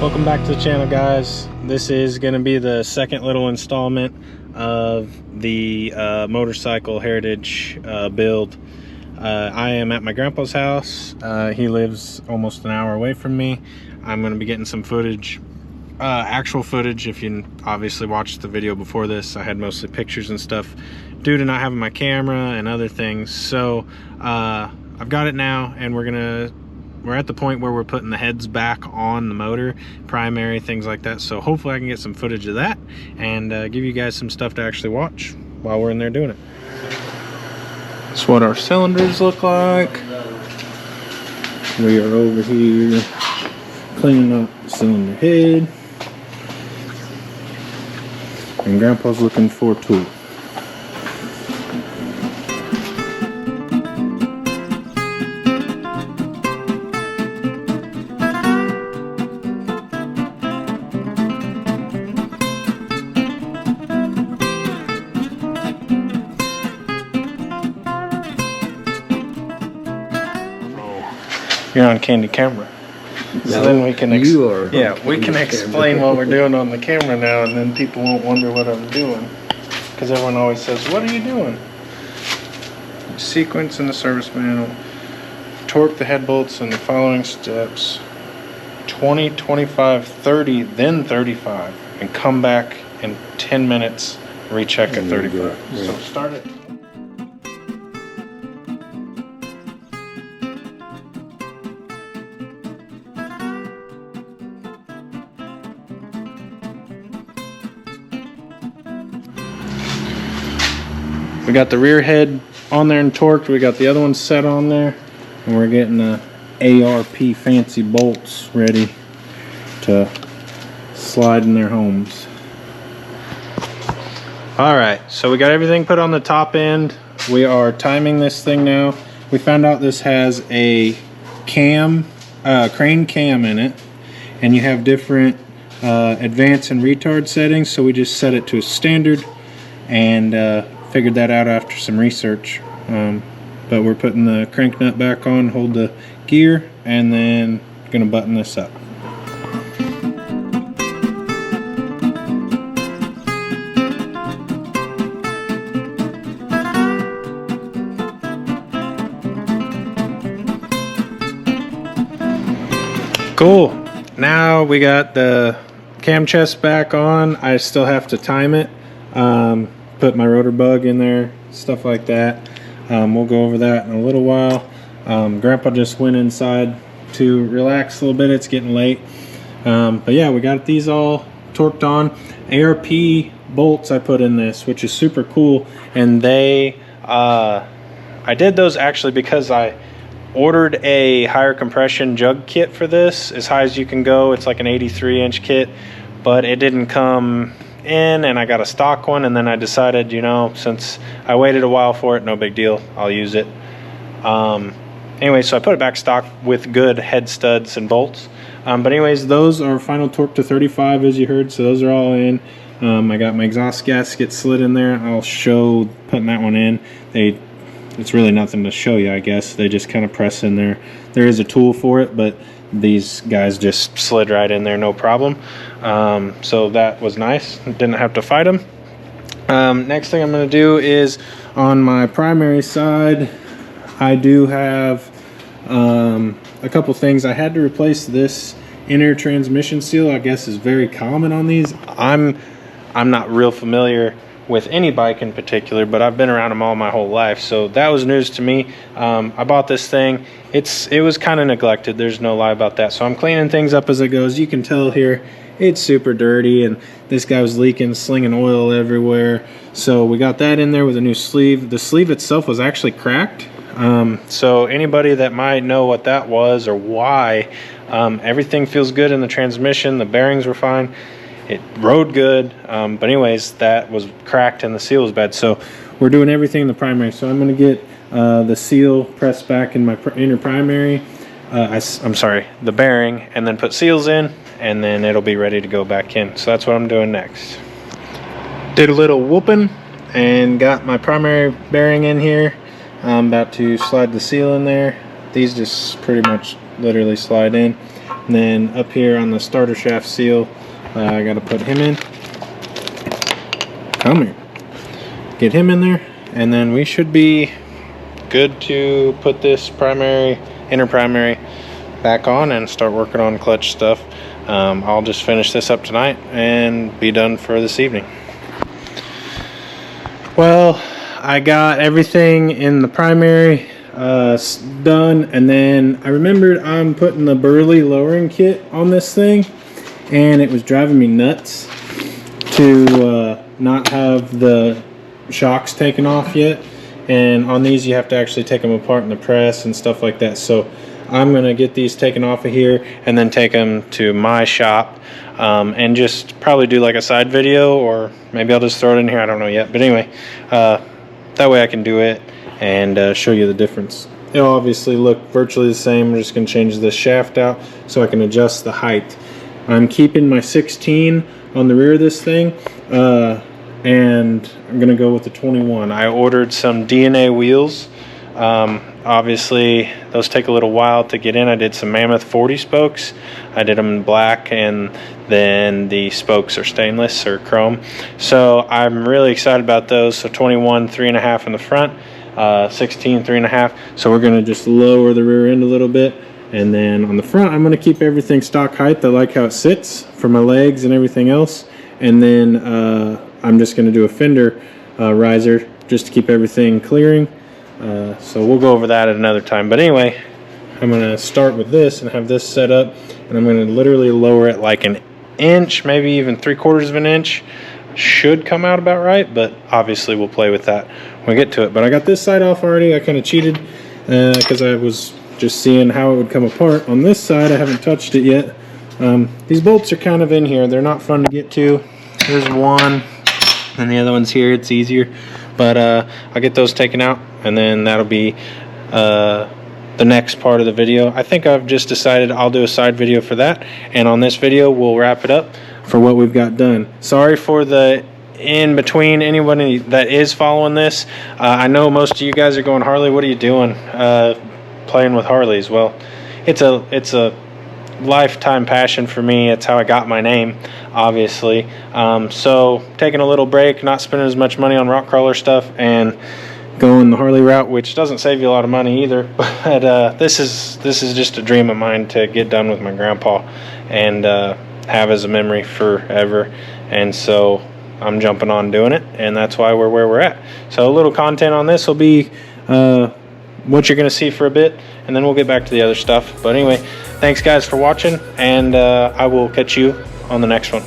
Welcome back to the channel, guys. This is going to be the second little installment of the motorcycle heritage build. I am at my grandpa's house. He lives almost an hour away from me. I'm going to be getting some footage, actual footage. If you obviously watched the video before this, I had mostly pictures and stuff due to not having my camera and other things. So I've got it now, and we're at the point where we're putting the heads back on the motor, primary, things like that. So hopefully I can get some footage of that and give you guys some stuff to actually watch while we're in there doing it. That's what our cylinders look like. We are over here cleaning up the cylinder head. And Grandpa's looking for a tool. You're on candy camera, so then we can we can explain what we're doing on the camera now, and then people won't wonder what I'm doing, because everyone always says, what are you doing? Sequence in the service manual, torque the head bolts in the following steps: 20, 25, 30, then 35, and come back in 10 minutes, recheck at 35. So start it. We got the rear head on there and torqued. We got the other one set on there, and we're getting the ARP fancy bolts ready to slide in their homes. All right, so we got everything put on the top end. We are timing this thing now. We found out this has a cam, crane cam in it, and you have different advance and retard settings. So we just set it to a standard and figured that out after some research. But we're putting the crank nut back on, hold the gear, and then gonna button this up. Cool. Now we got the cam chest back on. I still have to time it. Put my rotor bug in there, stuff like that. We'll go over that in a little while. Grandpa just went inside to relax a little bit. It's getting late. But yeah, we got these all torqued on. ARP bolts I put in this, which is super cool. And they, I did those actually because I ordered a higher compression jug kit for this, as high as you can go. It's like an 83-inch kit, but it didn't come in, and I got a stock one, and then I decided, you know, since I waited a while for it, no big deal, I'll use it. Anyway, so I put it back stock with good head studs and bolts. But anyways, those are final torque to 35, as you heard, so those are all in. I got my exhaust gasket slid in there. I'll show putting that one in. It's really nothing to show you, I guess. They just kind of press in there. There is a tool for it, but these guys just slid right in there, no problem. So that was nice. Didn't have to fight them. Next thing I'm going to do is on my primary side, I do have a couple things. I had to replace this inner transmission seal. I guess is very common on these. I'm not real familiar with any bike in particular, but I've been around them all my whole life, so that was news to me. I bought this thing. It was kind of neglected, there's no lie about that, so I'm cleaning things up as it goes. You can tell here it's super dirty, and this guy was leaking, slinging oil everywhere, so we got that in there with a new sleeve. The sleeve itself was actually cracked, so anybody that might know what that was or why, everything feels good in the transmission. The bearings were fine. It rode good, but anyways, that was cracked and the seal was bad. So we're doing everything in the primary. So I'm going to get the seal pressed back in my inner primary. I'm sorry, the bearing, and then put seals in, and then it'll be ready to go back in. So that's what I'm doing next. Did a little whooping and got my primary bearing in here. I'm about to slide the seal in there. These just pretty much literally slide in. And then up here on the starter shaft seal, I got to put him in. Come here. Get him in there, and then we should be good to put this inner primary back on and start working on clutch stuff. I'll just finish this up tonight and be done for this evening. Well, I got everything in the primary done, and then I remembered I'm putting the Burley lowering kit on this thing, and it was driving me nuts to not have the shocks taken off yet. And on these you have to actually take them apart in the press and stuff like that. So I'm gonna get these taken off of here and then take them to my shop and just probably do like a side video, or maybe I'll just throw it in here, I don't know yet. But anyway, that way I can do it and show you the difference. It'll obviously look virtually the same. I'm just gonna change the shaft out so I can adjust the height. I'm keeping my 16 on the rear of this thing, and I'm gonna go with the 21. I ordered some DNA wheels. Obviously those take a little while to get in. I did some Mammoth 40 spokes. I did them in black, and then the spokes are stainless or chrome. So I'm really excited about those. So 21 3.5 in the front, 16 3.5. So we're gonna just lower the rear end a little bit, and then on the front I'm gonna keep everything stock height. I like how it sits for my legs and everything else. And then I'm just going to do a fender riser just to keep everything clearing. So we'll go over that at another time. But anyway, I'm going to start with this and have this set up. And I'm going to literally lower it like an inch, maybe even 3/4 of an inch. Should come out about right, but obviously we'll play with that when we get to it. But I got this side off already. I kind of cheated because I was just seeing how it would come apart. On this side, I haven't touched it yet. These bolts are kind of in here. They're not fun to get to. There's one, and the other one's here. It's easier, but I'll get those taken out, and then that'll be the next part of the video. I think I've just decided I'll do a side video for that, and on this video we'll wrap it up for what we've got done. Sorry for the in between anybody that is following this. I know most of you guys are going, Harley, what are you doing playing with Harleys? Well, it's a lifetime passion for me. It's how I got my name, obviously. So taking a little break, not spending as much money on rock crawler stuff, and going the Harley route, which doesn't save you a lot of money either. But this is just a dream of mine to get done with my grandpa and have as a memory forever. And so I'm jumping on doing it, and that's why we're where we're at. So a little content on this will be what you're going to see for a bit, and then we'll get back to the other stuff. But anyway, thanks guys for watching, and I will catch you on the next one.